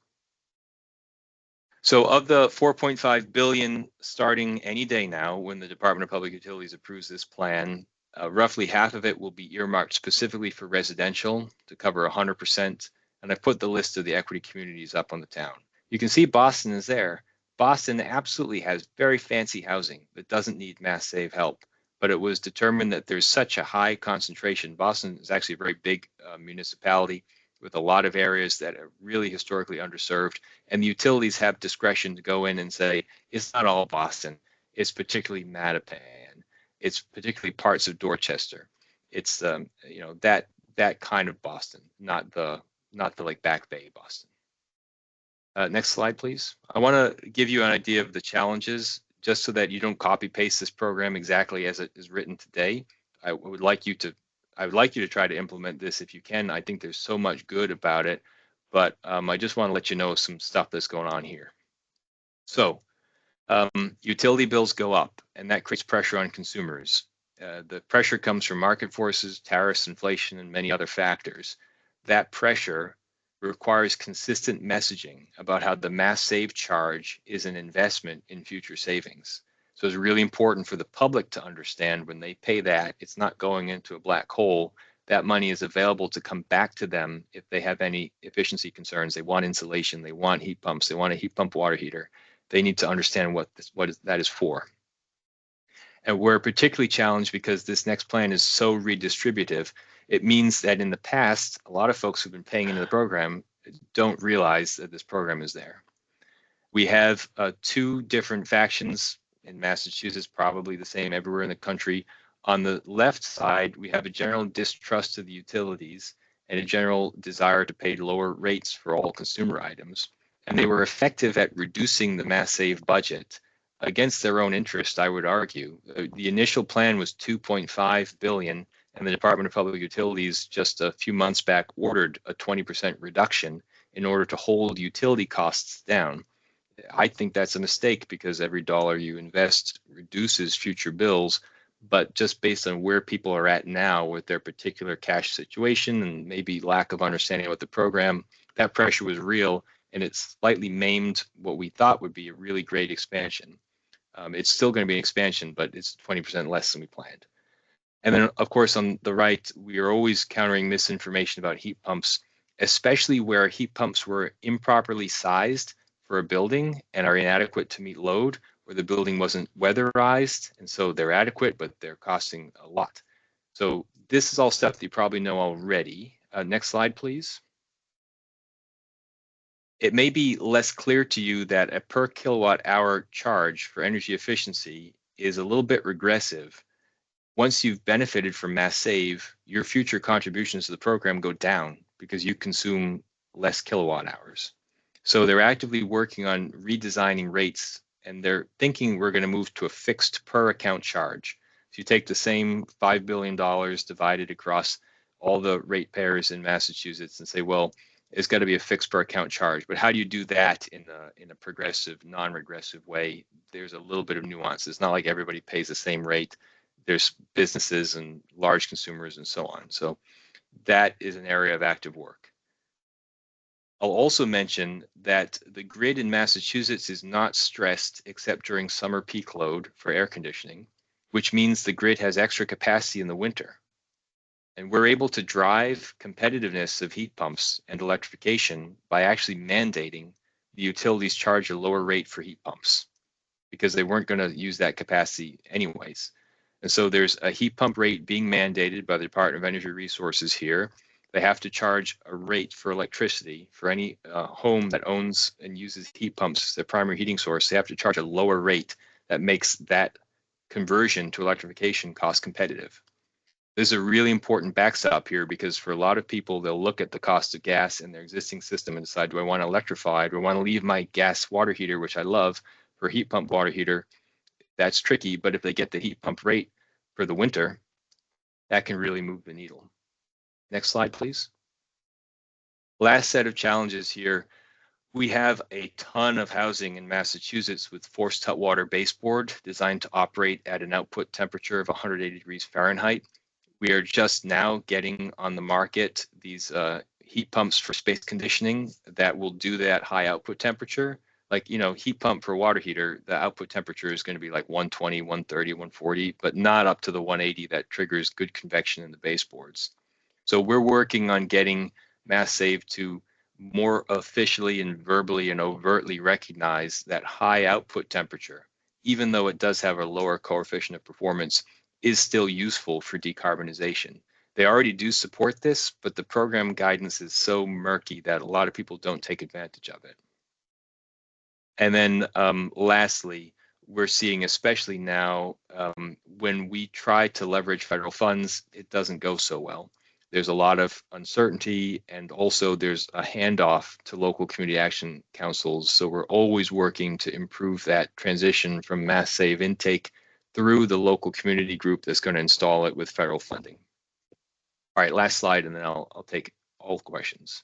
So of the 4.5 billion starting any day now, when the Department of Public Utilities approves this plan, roughly half of it will be earmarked specifically for residential to cover 100%. And I've put the list of the equity communities up on the town. You can see Boston is there. Boston absolutely has very fancy housing that doesn't need MassSave help. But it was determined that there's such a high concentration. Boston is actually a very big municipality with a lot of areas that are really historically underserved. And the utilities have discretion to go in and say, it's not all Boston. It's particularly Mattapan. It's particularly parts of Dorchester. It's you know, that kind of Boston, not the like Back Bay Boston. Next slide, please. I want to give you an idea of the challenges, just so that you don't copy paste this program exactly as it is written today. I would like you to try to implement this if you can. I think there's so much good about it, but I just want to let you know some stuff that's going on here. So utility bills go up, and that creates pressure on consumers. The pressure comes from market forces, tariffs, inflation, and many other factors. That pressure requires consistent messaging about how the MassSave charge is an investment in future savings. So it's really important for the public to understand when they pay that, it's not going into a black hole. That money is available to come back to them if they have any efficiency concerns. They want insulation, they want heat pumps, they want a heat pump water heater. They need to understand what that is for. And we're particularly challenged because this next plan is so redistributive. It means that in the past, a lot of folks who've been paying into the program don't realize that this program is there. We have 2 different factions in Massachusetts, probably the same everywhere in the country. On the left side, we have a general distrust of the utilities and a general desire to pay lower rates for all consumer items. And they were effective at reducing the MassSave budget against their own interest, I would argue. The initial plan was $2.5 billion, and the Department of Public Utilities just a few months back ordered a 20% reduction in order to hold utility costs down. I think that's a mistake because every dollar you invest reduces future bills, but just based on where people are at now with their particular cash situation and maybe lack of understanding about the program, that pressure was real, and it slightly maimed what we thought would be a really great expansion. It's still going to be an expansion, but it's 20% less than we planned. And then, of course, on the right, we are always countering misinformation about heat pumps, especially where heat pumps were improperly sized for a building and are inadequate to meet load, or the building wasn't weatherized, and so they're adequate, but they're costing a lot. So this is all stuff that you probably know already. Next slide, please. It may be less clear to you that a per kilowatt hour charge for energy efficiency is a little bit regressive. Once you've benefited from Mass Save, your future contributions to the program go down because you consume less kilowatt hours. So they're actively working on redesigning rates, and they're thinking we're going to move to a fixed per account charge. If you take the same $5 billion divided across all the ratepayers in Massachusetts and say, well, it's got to be a fixed per account charge. But how do you do that in a progressive, non-regressive way? There's a little bit of nuance. It's not like everybody pays the same rate. There's businesses and large consumers and so on. So that is an area of active work. I'll also mention that the grid in Massachusetts is not stressed except during summer peak load for air conditioning, which means the grid has extra capacity in the winter. And we're able to drive competitiveness of heat pumps and electrification by actually mandating the utilities charge a lower rate for heat pumps because they weren't going to use that capacity anyways. And so there's a heat pump rate being mandated by the Department of Energy Resources here. They have to charge a rate for electricity for any home that owns and uses heat pumps as their primary heating source. They have to charge a lower rate that makes that conversion to electrification cost competitive. This is a really important backstop here because for a lot of people, they'll look at the cost of gas in their existing system and decide, do I want to electrify? Do I want to leave my gas water heater, which I love, for a heat pump water heater? That's tricky, but if they get the heat pump rate for the winter, that can really move the needle. Next slide, please. Last set of challenges here. We have a ton of housing in Massachusetts with forced hot water baseboard designed to operate at an output temperature of 180 degrees Fahrenheit. We are just now getting on the market these heat pumps for space conditioning that will do that high output temperature. Like, you know, heat pump for water heater, the output temperature is going to be like 120, 130, 140, but not up to the 180 that triggers good convection in the baseboards. So we're working on getting Mass Save to more officially and verbally and overtly recognize that high output temperature, even though it does have a lower coefficient of performance, is still useful for decarbonization. They already do support this, but the program guidance is so murky that a lot of people don't take advantage of it. And then lastly, we're seeing, especially now, when we try to leverage federal funds, it doesn't go so well. There's a lot of uncertainty, and also there's a handoff to local community action councils. So we're always working to improve that transition from Mass Save intake through the local community group that's going to install it with federal funding. All right, last slide, and then I'll take all questions.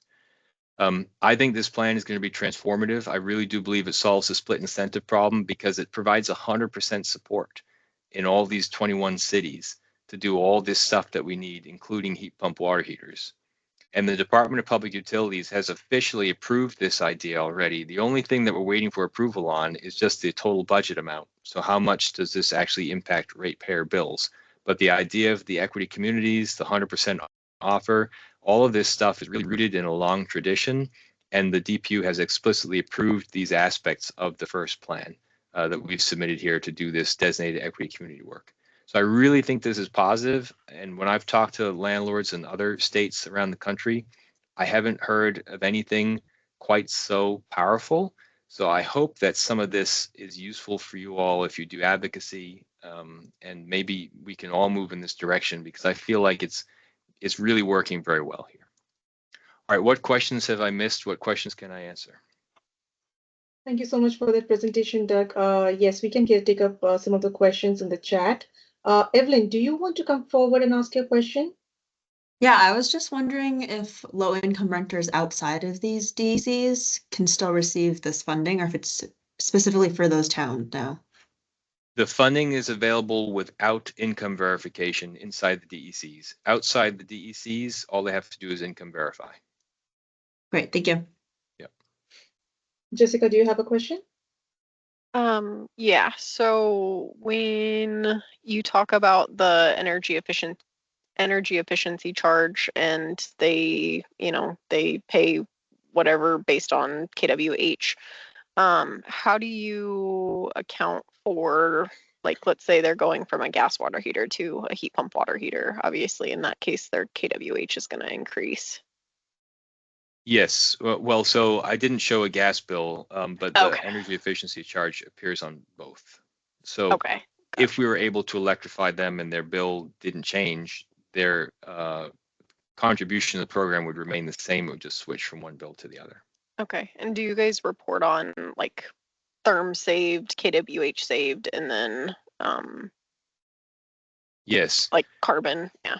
I think this plan is going to be transformative. I really do believe it solves the split incentive problem because it provides 100% support in all these 21 cities to do all this stuff that we need, including heat pump water heaters. And the Department of Public Utilities has officially approved this idea already. The only thing that we're waiting for approval on is just the total budget amount. So how much does this actually impact ratepayer bills? But the idea of the equity communities, the 100% offer, all of this stuff is really rooted in a long tradition. And the DPU has explicitly approved these aspects of the first plan that we've submitted here to do this designated equity community work. So I really think this is positive. And when I've talked to landlords in other states around the country, I haven't heard of anything quite so powerful. So I hope that some of this is useful for you all if you do advocacy, and maybe we can all move in this direction because I feel like it's really working very well here. All right, what questions have I missed? What questions can I answer? Thank you so much for that presentation, Doug. Yes, we can take up some of the questions in the chat. Evelyn, do you want to come forward and ask your question? Yeah, I was just wondering if low-income renters outside of these DCs can still receive this funding, or if it's specifically for those towns now. The funding is available without income verification inside the DECs. Outside the DECs, all they have to do is income verify. Great, thank you. Yep. Jessica, do you have a question? Yeah, so when you talk about the energy efficiency charge and they, they pay whatever based on kWh, How do you account for, like, let's say they're going from a gas water heater to a heat pump water heater? Obviously, in that case, their kWh is going to increase. Yes. Well, so I didn't show a gas bill, but the Okay. energy efficiency charge appears on both. So Okay. if we were able to electrify them and their bill didn't change, their contribution to the program would remain the same. It would just switch from one bill to the other. Okay. And do you guys report on like therm saved, kWh saved, and then Yes. like carbon? Yeah.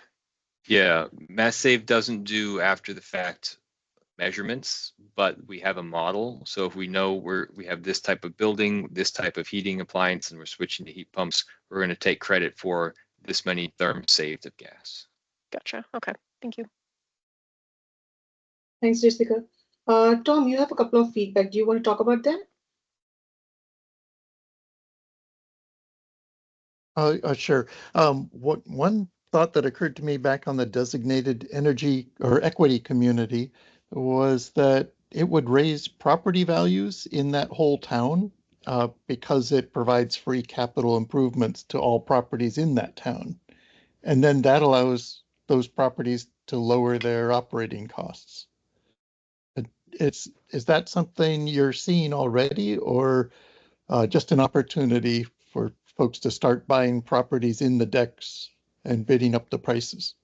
Yeah. MassSave doesn't do after the fact measurements, but we have a model. So if we know we have this type of building, this type of heating appliance, and we're switching to heat pumps, we're going to take credit for this many therms saved of gas. Gotcha. Okay. Thank you. Thanks, Jessica. Tom, you have a couple of feedback. Do you want to talk about them? Sure. One thought that occurred to me back on the designated energy or equity community was that it would raise property values in that whole town because it provides free capital improvements to all properties in that town. And then that allows those properties to lower their operating costs. Is that something you're seeing already, or just an opportunity for folks to start buying properties in the decks and bidding up the prices?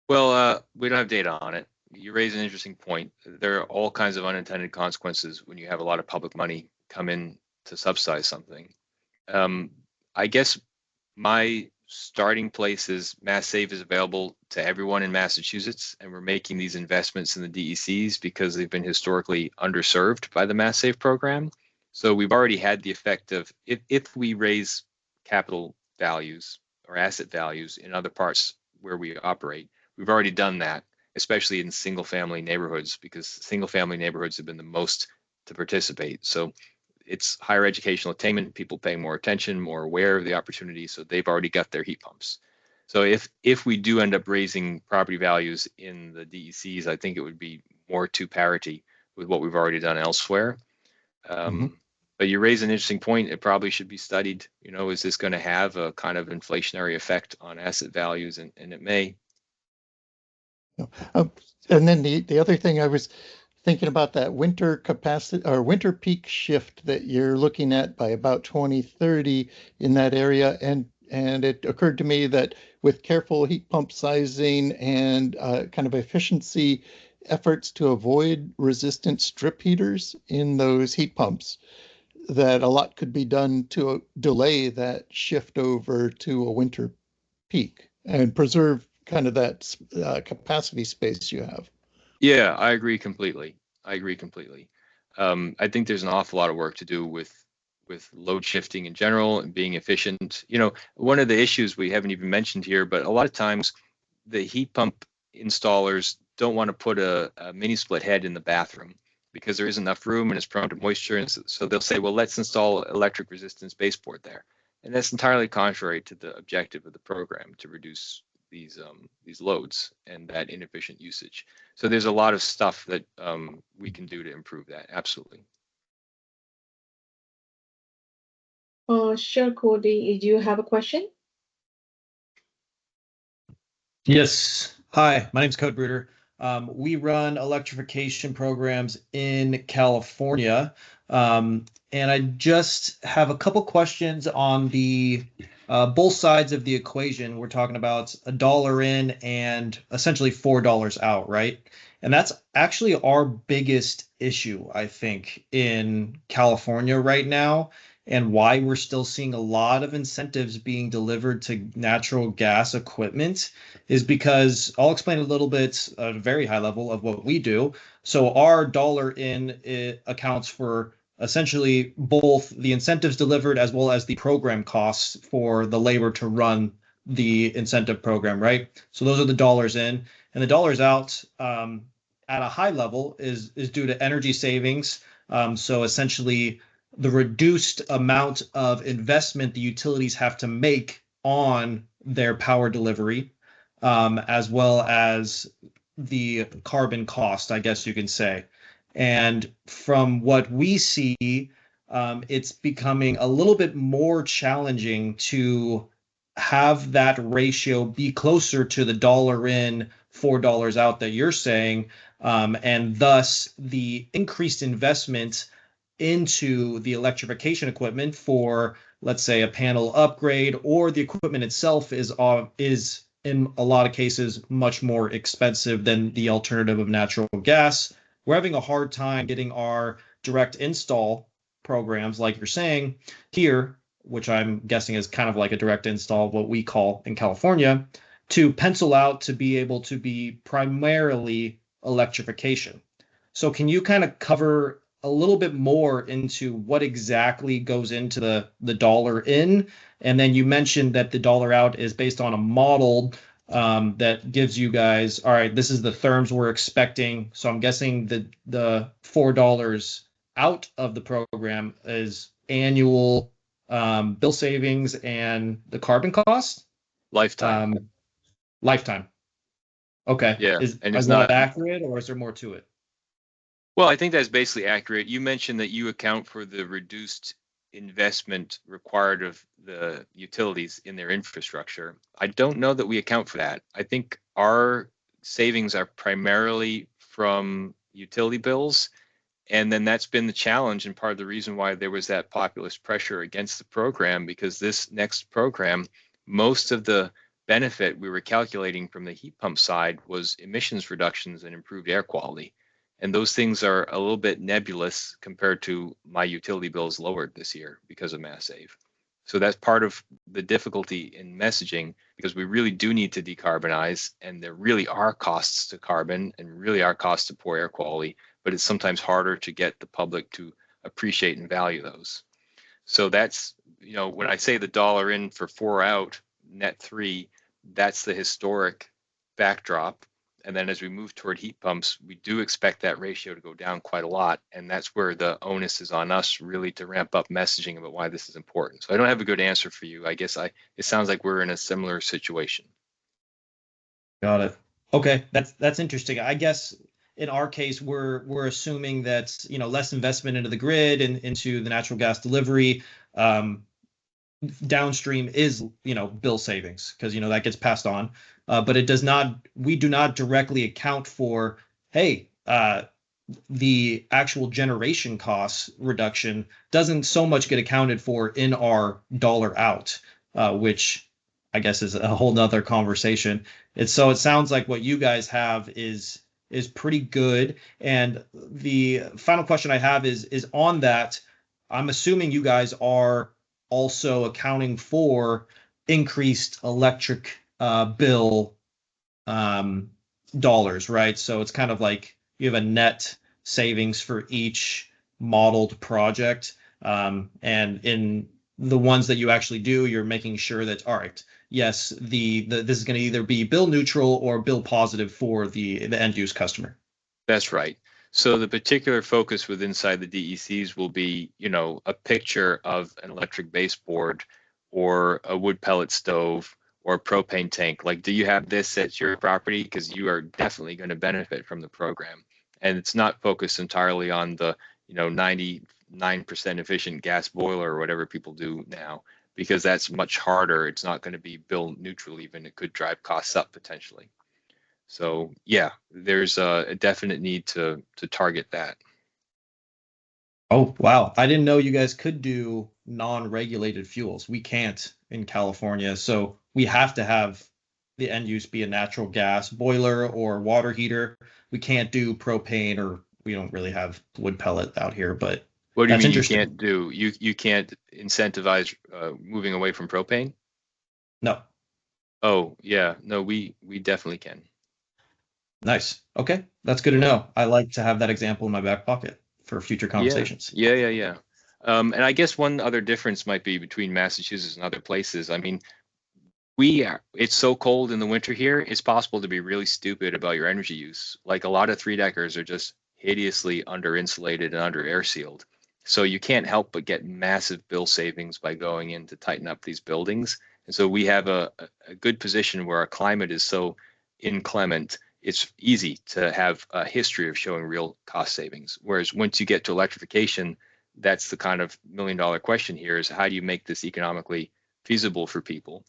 Well, we don't have data on it. You raise an interesting point. There are all kinds of unintended consequences when you have a lot of public money come in to subsidize something. I guess my starting place is MassSave is available to everyone in Massachusetts, and we're making these investments in the DECs because they've been historically underserved by the MassSave program. So we've already had the effect of if we raise capital values or asset values in other parts where we operate, we've already done that, especially in single family neighborhoods, because single family neighborhoods have been the most to participate. So it's higher educational attainment, people paying more attention, more aware of the opportunity, so they've already got their heat pumps. So if we do end up raising property values in the DECs, I think it would be more to parity with what we've already done elsewhere. But you raise an interesting point. It probably should be studied. You know, is this going to have a kind of inflationary effect on asset values? And it may. And then the other thing I was thinking about, that winter capacity or winter peak shift that you're looking at by about 2030 in that area. And it occurred to me that with careful heat pump sizing and kind of efficiency efforts to avoid resistant strip heaters in those heat pumps, that a lot could be done to delay that shift over to a winter peak and preserve kind of that capacity space you have. Yeah, I agree completely. I think there's an awful lot of work to do with load shifting in general and being efficient. You know, one of the issues we haven't even mentioned here, but a lot of times the heat pump installers don't want to put a mini split head in the bathroom because there isn't enough room and it's prone to moisture. And so they'll say, well, let's install electric resistance baseboard there. And that's entirely contrary to the objective of the program, to reduce these loads and that inefficient usage. So there's a lot of stuff that we can do to improve that. Absolutely. Sure, Cody. Do you have a question? Yes. Hi, my name's Code Bruder. We run electrification programs in California. And I just have a couple questions on the both sides of the equation. We're talking about $1 in and essentially $4 out, right? And that's actually our biggest issue, I think, in California right now, and why we're still seeing a lot of incentives being delivered to natural gas equipment is because I'll explain a little bit at a very high level of what we do. So our $1 in, it accounts for essentially both the incentives delivered as well as the program costs for the labor to run the incentive program, right? So those are the dollars in, and the dollars out at a high level is due to energy savings. So essentially the reduced amount of investment the utilities have to make on their power delivery, as well as the carbon cost, I guess you can say. And from what we see, it's becoming a little bit more challenging to have that ratio be closer to the dollar in, $4 out that you're saying. And thus the increased investment into the electrification equipment for, let's say, a panel upgrade, or the equipment itself is in a lot of cases much more expensive than the alternative of natural gas. We're having a hard time getting our direct install programs, like you're saying here, which I'm guessing is kind of like a direct install, what we call in California, to pencil out to be able to be primarily electrification. So can you kind of cover a little bit more into what exactly goes into the dollar in? And then you mentioned that the dollar out is based on a model that gives you guys, all right, this is the therms we're expecting. So I'm guessing that the $4 out of the program is annual bill savings and the carbon cost? Lifetime. Lifetime. Okay. Yeah, Is and it's that not. accurate, or is there more to it? Well, I think that's basically accurate. You mentioned that you account for the reduced investment required of the utilities in their infrastructure. I don't know that we account for that. I think our savings are primarily from utility bills. And then that's been the challenge and part of the reason why there was that populist pressure against the program, because this next program, most of the benefit we were calculating from the heat pump side was emissions reductions and improved air quality. And those things are a little bit nebulous compared to my utility bills lowered this year because of MassSave. So that's part of the difficulty in messaging, because we really do need to decarbonize, and there really are costs to carbon and really are costs to poor air quality, but it's sometimes harder to get the public to appreciate and value those. So that's, when I say the dollar in for 4 out, net 3, that's the historic backdrop. And then as we move toward heat pumps, we do expect that ratio to go down quite a lot. And that's where the onus is on us really to ramp up messaging about why this is important. So I don't have a good answer for you. I guess it sounds like we're in a similar situation. Got it. Okay, that's interesting. I guess in our case, we're assuming that less investment into the grid and into the natural gas delivery. Downstream is bill savings, because that gets passed on, but it does not. We do not directly account for, hey, the actual generation cost reduction doesn't so much get accounted for in our dollar out, which I guess is a whole nother conversation. It sounds like what you guys have is pretty good. And the final question I have is on that. I'm assuming you guys are also accounting for increased electric bill dollars, right? So it's kind of like you have a net savings for each modeled project. And in the ones that you actually do, you're making sure that, all right, yes, this is going to either be bill neutral or bill positive for the end use customer. That's right. So the particular focus with inside the DECs will be, a picture of an electric baseboard or a wood pellet stove or a propane tank. Like, do you have this at your property? Because you are definitely going to benefit from the program. And it's not focused entirely on the, 99% efficient gas boiler or whatever people do now, because that's much harder. It's not going to be bill neutral even. It could drive costs up potentially. So yeah, there's a definite need to target that. Oh, wow. I didn't know you guys could do non-regulated fuels. We can't in California. So we have to have the end use be a natural gas boiler or water heater. We can't do propane, or we don't really have wood pellet out here, but What do you that's mean you interesting. can't do? You can't incentivize moving away from propane? No. Oh, yeah. No, we definitely can. Nice. Okay. That's good to know. I like to have that example in my back pocket for future conversations. Yeah. And I guess one other difference might be between Massachusetts and other places. I mean, it's so cold in the winter here, it's possible to be really stupid about your energy use. Like, a lot of 3-deckers are just hideously under insulated and under air sealed. So you can't help but get massive bill savings by going in to tighten up these buildings. And so we have a good position where our climate is so inclement it's easy to have a history of showing real cost savings. Whereas once you get to electrification, that's the kind of $1 million question here, is how do you make this economically feasible for people?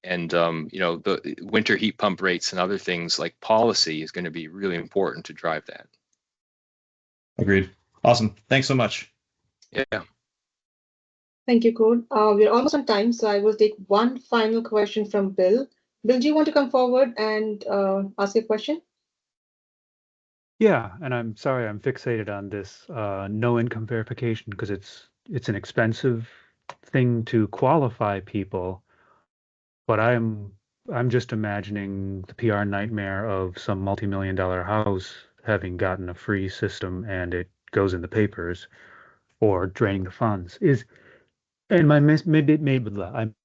And the winter heat pump rates and other things like policy is going to be really important to drive that. Agreed. Awesome. Thanks so much. Yeah. Thank you, Code. We're almost on time, so I will take one final question from Bill. Bill, do you want to come forward and ask your question? Yeah, and I'm sorry I'm fixated on this no income verification because it's an expensive thing to qualify people, but I'm just imagining the PR nightmare of some multi-million-dollar house having gotten a free system and it goes in the papers or draining the funds. I'm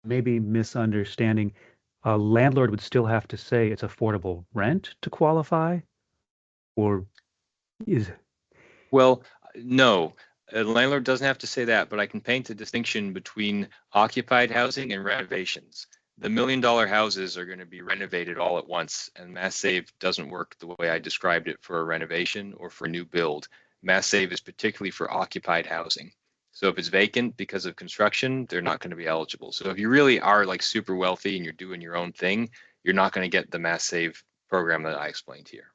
maybe misunderstanding. A landlord would still have to say it's affordable rent to qualify, or is Well, no, a landlord doesn't have to say that, but I can paint a distinction between occupied housing and renovations. The $1 million houses are going to be renovated all at once, and MassSave doesn't work the way I described it for a renovation or for a new build. MassSave is particularly for occupied housing. So if it's vacant because of construction, they're not going to be eligible. So if you really are like super wealthy and you're doing your own thing, you're not going to get the MassSave program that I explained here.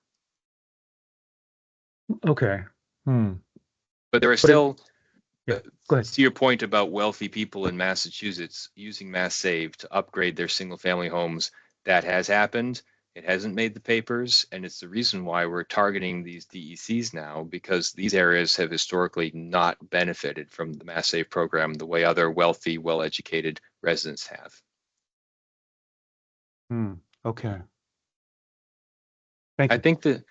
okay? But there are still, Yeah, go ahead. to your point about wealthy people in Massachusetts using MassSave to upgrade their single family homes, that has happened. It hasn't made the papers, and it's the reason why we're targeting these DECs now, because these areas have historically not benefited from the MassSave program the way other wealthy, well-educated residents have. Okay. Thank you. I think that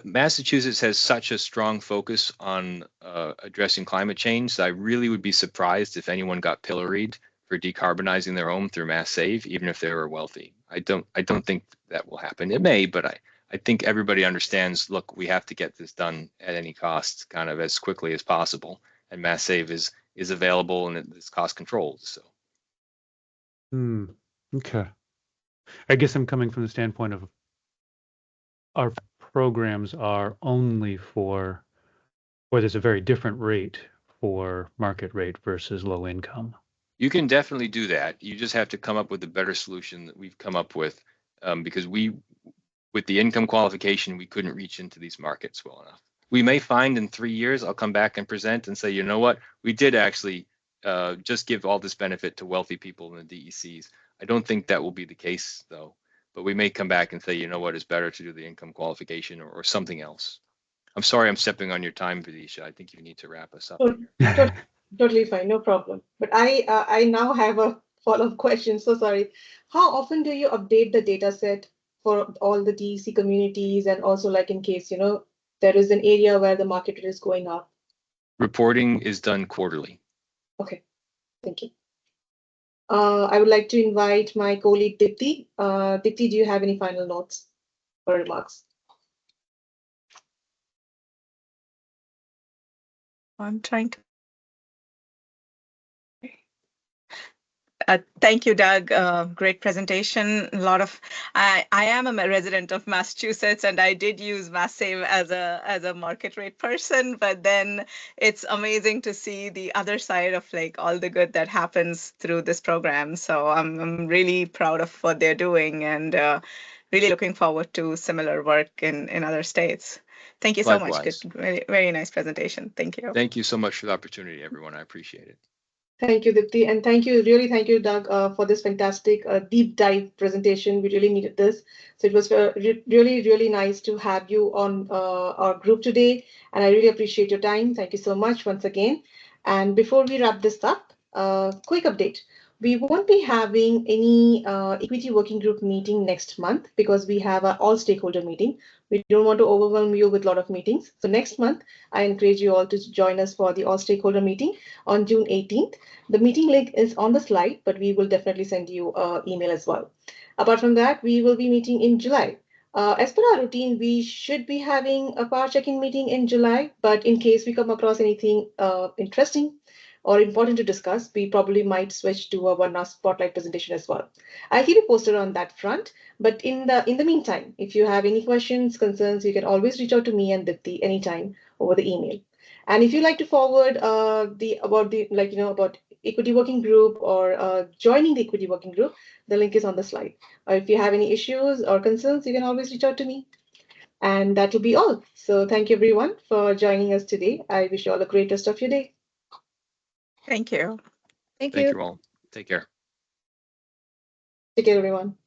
Massachusetts has such a strong focus on addressing climate change that I really would be surprised if anyone got pilloried for decarbonizing their home through MassSave, even if they were wealthy. I don't think that will happen. It may, but I think everybody understands, look, we have to get this done at any cost, kind of as quickly as possible. And MassSave is available and it's cost controlled. So. Okay. I guess I'm coming from the standpoint of our programs are only for, or there's a very different rate for market rate versus low income. You can definitely do that. You just have to come up with a better solution that we've come up with, because with the income qualification, we couldn't reach into these markets well enough. We may find in 3 years, I'll come back and present and say, you know what, we did actually just give all this benefit to wealthy people in the DECs. I don't think that will be the case though, but we may come back and say, you know what, it's better to do the income qualification or something else. I'm sorry I'm stepping on your time, Vidisha. I think you need to wrap us up. Totally fine, no problem. But I now have a follow-up question. So sorry. How often do you update the data set for all the DEC communities, and also like in case there is an area where the market rate is going up? Reporting is done quarterly. Okay, thank you. I would like to invite my colleague Dipti. Dipti, do you have any final notes or remarks? I'm trying to. Thank you, Doug. Great presentation. I am a resident of Massachusetts, and I did use MassSave as a market rate person. But then it's amazing to see the other side of like all the good that happens through this program. So I'm really proud of what they're doing, and really looking forward to similar work in other states. Thank you so much. Good, very, very nice presentation. Thank you. Thank you so much for the opportunity, everyone. I appreciate it. Thank you, Dipti, and thank you, Doug, for this fantastic deep dive presentation. We really needed this. So it was really, really nice to have you on our group today, and I really appreciate your time. Thank you so much once again. And before we wrap this up, quick update. We won't be having any equity working group meeting next month because we have an all stakeholder meeting. We don't want to overwhelm you with a lot of meetings. So next month, I encourage you all to join us for the all stakeholder meeting on June 18th. The meeting link is on the slide, but we will definitely send you an email as well. Apart from that, we will be meeting in July. As per our routine, we should be having a power check-in meeting in July, but in case we come across anything interesting, or important to discuss, we probably might switch to a one-hour spotlight presentation as well. I'll keep you posted on that front. But in the meantime, if you have any questions, concerns, you can always reach out to me and Dipti anytime over the email. And if you'd like to forward about equity working group or joining the equity working group, the link is on the slide. Or if you have any issues or concerns, you can always reach out to me. And that will be all. So thank you everyone for joining us today. I wish you all a great rest of your day. Thank you. Thank Thank you. you all. Take care. Take care, everyone.